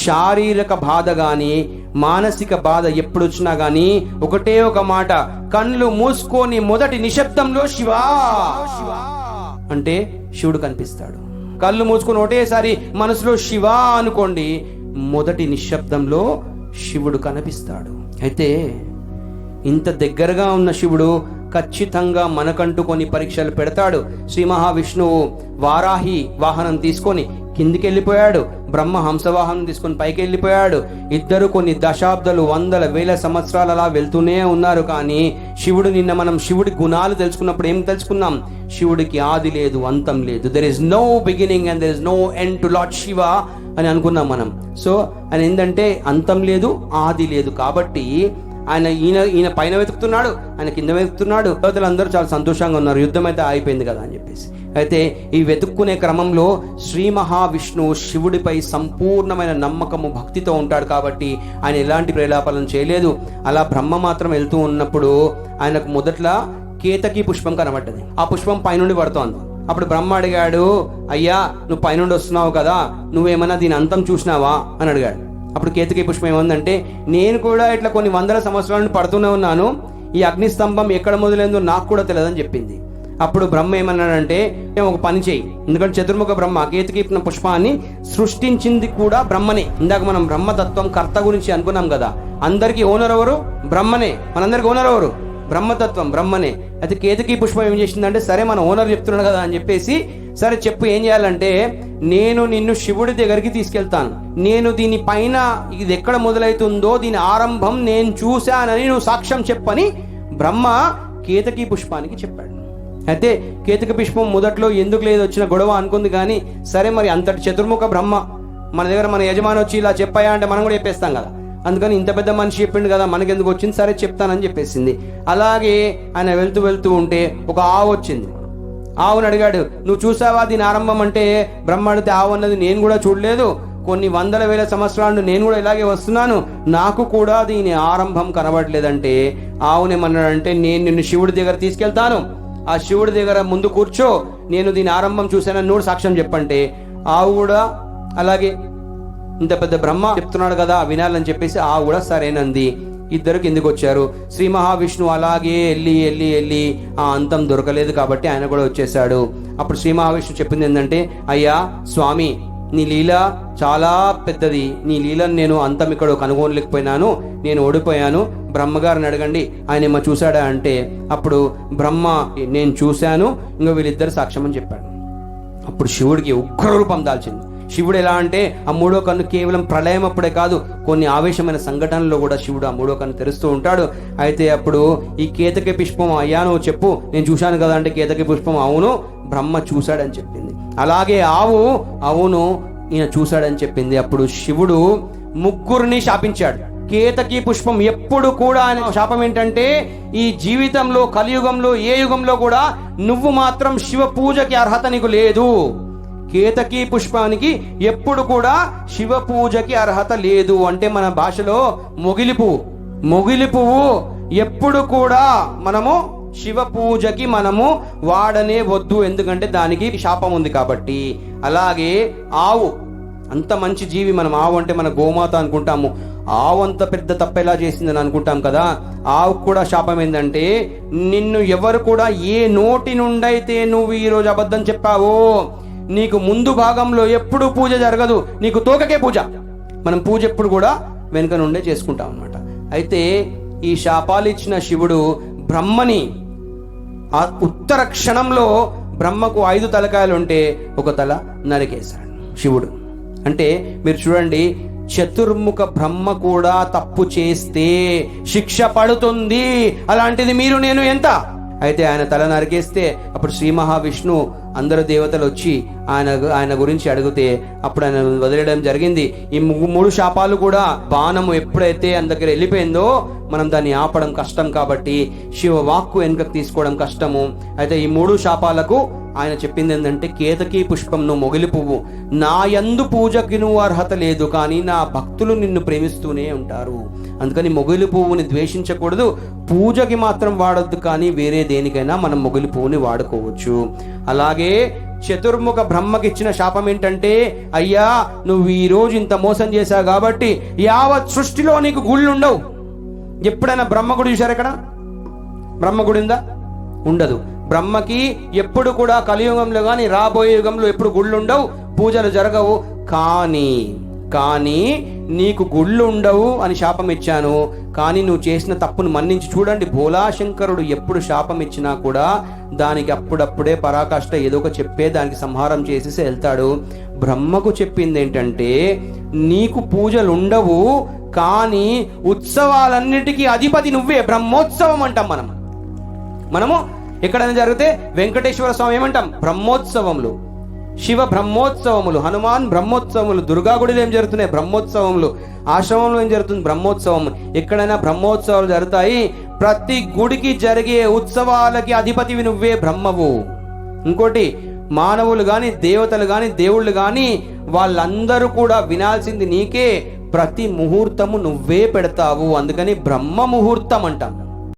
శారీరక బాధ కానీ మానసిక బాధ ఎప్పుడు వచ్చినా కానీ ఒకటే ఒక మాట, కళ్ళు మూసుకొని మొదటి నిశ్శబ్దంలో శివా అంటే శివుడు కనిపిస్తాడు. కళ్ళు మూసుకొని ఒకటేసారి మనసులో శివా అనుకోండి, మొదటి నిశ్శబ్దంలో శివుడు కనిపిస్తాడు. అయితే ఇంత దగ్గరగా ఉన్న శివుడు ఖచ్చితంగా మనకంటూ కొన్ని పరీక్షలు పెడతాడు. శ్రీ మహావిష్ణువు వారాహి వాహనం తీసుకొని కిందికి వెళ్ళిపోయాడు, బ్రహ్మ హంసవాహనం తీసుకొని పైకి వెళ్ళిపోయాడు. ఇద్దరు కొన్ని దశాబ్దాలు, వందల వేల సంవత్సరాలు అలా వెళ్తూనే ఉన్నారు. కానీ శివుడు, నిన్న మనం శివుడి గుణాలు తెలుసుకున్నప్పుడు ఏం తెలుసుకున్నాం? శివుడికి ఆది లేదు, అంతం లేదు. There is no beginning and there is no end to Lord Shiva అని అనుకున్నాం మనం. సో ఆయన ఏంటంటే అంతం లేదు, ఆది లేదు. కాబట్టి ఈయన పైన వెతుకుతున్నాడు, ఆయన కింద వెతుకుతున్నాడు. దేవతలందరూ చాలా సంతోషంగా ఉన్నారు, యుద్ధం అయితే అయిపోయింది కదా అని చెప్పేసి. అయితే ఈ వెతుక్కునే క్రమంలో శ్రీ మహావిష్ణువు శివుడిపై సంపూర్ణమైన నమ్మకము, భక్తితో ఉంటాడు. కాబట్టి ఆయన ఎలాంటి ప్రేలాపనం చేయలేదు. అలా బ్రహ్మ మాత్రం వెళ్తూ ఉన్నప్పుడు ఆయనకు మొదట్లో కేతకి పుష్పం కనబడ్డది. ఆ పుష్పం పైనుండి పడుతోంది. అప్పుడు బ్రహ్మ అడిగాడు, అయ్యా నువ్వు పైనుండి వస్తున్నావు కదా, నువ్వేమన్నా దీని అంతం చూసినావా అని అడిగాడు. అప్పుడు కేతకి పుష్పం ఏముందంటే, నేను కూడా ఇట్లా కొన్ని వందల సంవత్సరాల నుండి పడుతూనే ఉన్నాను, ఈ అగ్నిస్తంభం ఎక్కడ మొదలైందో నాకు కూడా తెలియదని చెప్పింది. అప్పుడు బ్రహ్మ ఏమన్నాడంటే, ఒక పని చేయి, ఎందుకంటే చతుర్ముఖ బ్రహ్మ కేతకి పుష్పాన్ని సృష్టించింది కూడా బ్రహ్మనే. ఇందాక మనం బ్రహ్మతత్వం కర్త గురించి అనుకున్నాం కదా, అందరికీ ఓనర్ ఎవరు? బ్రహ్మనే. మనందరికి ఓనర్ ఎవరు? బ్రహ్మతత్వం, బ్రహ్మనే. అయితే కేతకి పుష్పం ఏం చేసిందంటే, సరే మన ఓనర్ చెప్తున్నాడు కదా అని చెప్పేసి, సరే చెప్పు ఏం చేయాలంటే, నేను నిన్ను శివుడి దగ్గరికి తీసుకెళ్తాను, నేను దీని పైన ఇది ఎక్కడ మొదలవుతుందో దీని ఆరంభం నేను చూశానని నువ్వు సాక్ష్యం చెప్పని బ్రహ్మ కేతకి పుష్పానికి చెప్పాడు. అయితే కేతకి పుష్పం మొదట్లో ఎందుకు లేదు, వచ్చిన గొడవ అనుకుంది. కానీ సరే మరి అంతటి చతుర్ముఖ బ్రహ్మ మన దగ్గర, మన యజమాని వచ్చి ఇలా చెప్పాయా అంటే మనం కూడా చెప్పేస్తాం కదా, అందుకని ఇంత పెద్ద మనిషి చెప్పిండు కదా మనకెందుకు వచ్చింది, సరే చెప్తానని చెప్పేసింది. అలాగే ఆయన వెళ్తూ ఉంటే ఒక ఆవు వచ్చింది. ఆవును అడిగాడు, నువ్వు చూసావా దీని ఆరంభం అంటే? బ్రహ్మ అడిగితే ఆవు అన్నది, నేను కూడా చూడలేదు, కొన్ని వందల వేల సంవత్సరాలు నేను కూడా ఇలాగే వస్తున్నాను, నాకు కూడా దీని ఆరంభం కనబడలేదంటే ఆవునేమన్నాడంటే, నేను నిన్ను శివుడి దగ్గర తీసుకెళ్తాను, ఆ శివుడి దగ్గర ముందు కూర్చో, నేను దీని ఆరంభం చూశానని నువ్వు సాక్ష్యం చెప్పంటే ఆవు కూడా అలాగే, ఇంత పెద్ద బ్రహ్మ చెప్తున్నాడు కదా వినాలని చెప్పేసి ఆవు కూడా సరేనంది. ఇద్దరు కిందికి వచ్చారు. శ్రీ మహావిష్ణువు అలాగే వెళ్ళి ఆ అంతం దొరకలేదు కాబట్టి ఆయన కూడా వచ్చేసాడు. అప్పుడు శ్రీ మహావిష్ణువు చెప్పింది ఏంటంటే, అయ్యా స్వామి, నీ లీల చాలా పెద్దది, నీ లీలను నేను అంతం ఇక్కడ కనుగొనలేకపోయినాను, నేను ఓడిపోయాను, బ్రహ్మగారిని అడగండి, ఆయన ఏమో చూశాడా అంటే, అప్పుడు బ్రహ్మ నేను చూశాను, ఇంకా వీళ్ళిద్దరు సాక్ష్యం అని చెప్పాడు. అప్పుడు శివుడికి ఉగ్ర రూపం దాల్చింది. శివుడు ఎలా అంటే, ఆ మూడో కన్ను కేవలం ప్రళయం అప్పుడే కాదు, కొన్ని ఆవేశమైన సంఘటనలో కూడా శివుడు ఆ మూడో కన్ను తెరుస్తూ ఉంటాడు. అయితే అప్పుడు ఈ కేతకి పుష్పం, అయ్యా నువ్వు చెప్పు, నేను చూశాను కదా అంటే కేతకి పుష్పం అవును బ్రహ్మ చూశాడని చెప్పింది. అలాగే ఆవు అవును ఈయన చూశాడని చెప్పింది. అప్పుడు శివుడు ముగ్గురిని శాపించాడు. కేతకి పుష్పం ఎప్పుడు కూడా ఆయన శాపం ఏంటంటే, ఈ జీవితంలో కలియుగంలో ఏ యుగంలో కూడా నువ్వు మాత్రం శివ పూజకి అర్హత నీకు లేదు. కేతకి పుష్పానికి ఎప్పుడు కూడా శివ పూజకి అర్హత లేదు. అంటే మన భాషలో మొగిలి పువ్వు ఎప్పుడు కూడా మనము శివ పూజకి మనము వాడనే వద్దు, ఎందుకంటే దానికి శాపం ఉంది కాబట్టి. అలాగే ఆవు అంత మంచి జీవి, మనం ఆవు అంటే మన గోమాత అనుకుంటాము, ఆవు అంత పెద్ద తప్పెలా చేసిందని అనుకుంటాం కదా. ఆవు కూడా శాపం ఏంటంటే, నిన్ను ఎవరు కూడా ఏ నోటి నుండైతే నువ్వు ఈరోజు అబద్ధం చెప్పావో నీకు ముందు భాగంలో ఎప్పుడు పూజ జరగదు, నీకు తోకకే పూజ. మనం పూజ ఎప్పుడు కూడా వెనుక నుండే చేసుకుంటాం అన్నమాట. అయితే ఈ శాపాలు ఇచ్చిన శివుడు బ్రహ్మని ఆ ఉత్తర క్షణంలో బ్రహ్మకు 5 తలకాయలు ఉంటే ఒక తల నరికేశాడు శివుడు. అంటే మీరు చూడండి, చతుర్ముఖ బ్రహ్మ కూడా తప్పు చేస్తే శిక్ష పడుతుంది, అలాంటిది మీరు నేను ఎంత? అయితే ఆయన తల నరికేస్తే అప్పుడు శ్రీ మహావిష్ణువు అందరు దేవతలు వచ్చి ఆయన గురించి అడిగితే అప్పుడు ఆయన వదిలేయడం జరిగింది. ఈ 3 శాపాలు కూడా బాణము ఎప్పుడైతే ఆయన దగ్గర వెళ్ళిపోయిందో మనం దాన్ని ఆపడం కష్టం కాబట్టి శివ వాక్కు వెనుకకు తీసుకోవడం కష్టము. అయితే ఈ 3 శాపాలకు ఆయన చెప్పింది ఏంటంటే, కేతకి పుష్పం నువ్వు మొగిలి పువ్వు, నా యందు పూజకి నువ్వు అర్హత లేదు, కానీ నా భక్తులు నిన్ను ప్రేమిస్తూనే ఉంటారు, అందుకని మొగిలి పువ్వుని ద్వేషించకూడదు, పూజకి మాత్రం వాడొద్దు, కానీ వేరే దేనికైనా మనం మొగిలి పువ్వుని వాడుకోవచ్చు. అలాగే చతుర్ముఖ బ్రహ్మకి ఇచ్చిన శాపం ఏంటంటే, అయ్యా నువ్వు ఈ రోజు ఇంత మోసం చేశావు కాబట్టి యావత్ సృష్టిలో నీకు గుళ్ళు ఉండవు. ఎప్పుడైనా బ్రహ్మగుడి చూశారు? ఎక్కడ బ్రహ్మగుడి ఉందా? ఉండదు. బ్రహ్మకి ఎప్పుడు కూడా కలియుగంలో కానీ రాబోయే యుగంలో ఎప్పుడు గుళ్ళు ఉండవు, పూజలు జరగవు. కానీ నీకు గుళ్ళు ఉండవు అని శాపం ఇచ్చాను, కానీ నువ్వు చేసిన తప్పును మన్నించి చూడండి. భోలాశంకరుడు ఎప్పుడు శాపం ఇచ్చినా కూడా దానికి అప్పుడప్పుడే పరాకాష్ట ఏదో ఒక చెప్పే దానికి సంహారం చేసేసి వెళ్తాడు. బ్రహ్మకు చెప్పింది ఏంటంటే, నీకు పూజలు ఉండవు కానీ ఉత్సవాలన్నిటికీ అధిపతి నువ్వే. బ్రహ్మోత్సవం అంటాం మనము ఎక్కడైనా జరిగితే వెంకటేశ్వర స్వామి ఏమంటాం? బ్రహ్మోత్సవములు. శివ బ్రహ్మోత్సవములు, హనుమాన్ బ్రహ్మోత్సవములు, దుర్గా గుడిలో ఏం జరుగుతున్నాయి? బ్రహ్మోత్సవములు. ఆశ్రమంలో ఏం జరుగుతుంది? బ్రహ్మోత్సవం. ఎక్కడైనా బ్రహ్మోత్సవాలు జరుగుతాయి. ప్రతి గుడికి జరిగే ఉత్సవాలకి అధిపతివి నువ్వే, బ్రహ్మవు. ఇంకోటి, మానవులు గాని దేవతలు గాని దేవుళ్ళు గాని వాళ్ళందరూ కూడా వినాల్సింది నీకే. ప్రతి ముహూర్తము నువ్వే పెడతావు, అందుకని బ్రహ్మ ముహూర్తం అంటాం.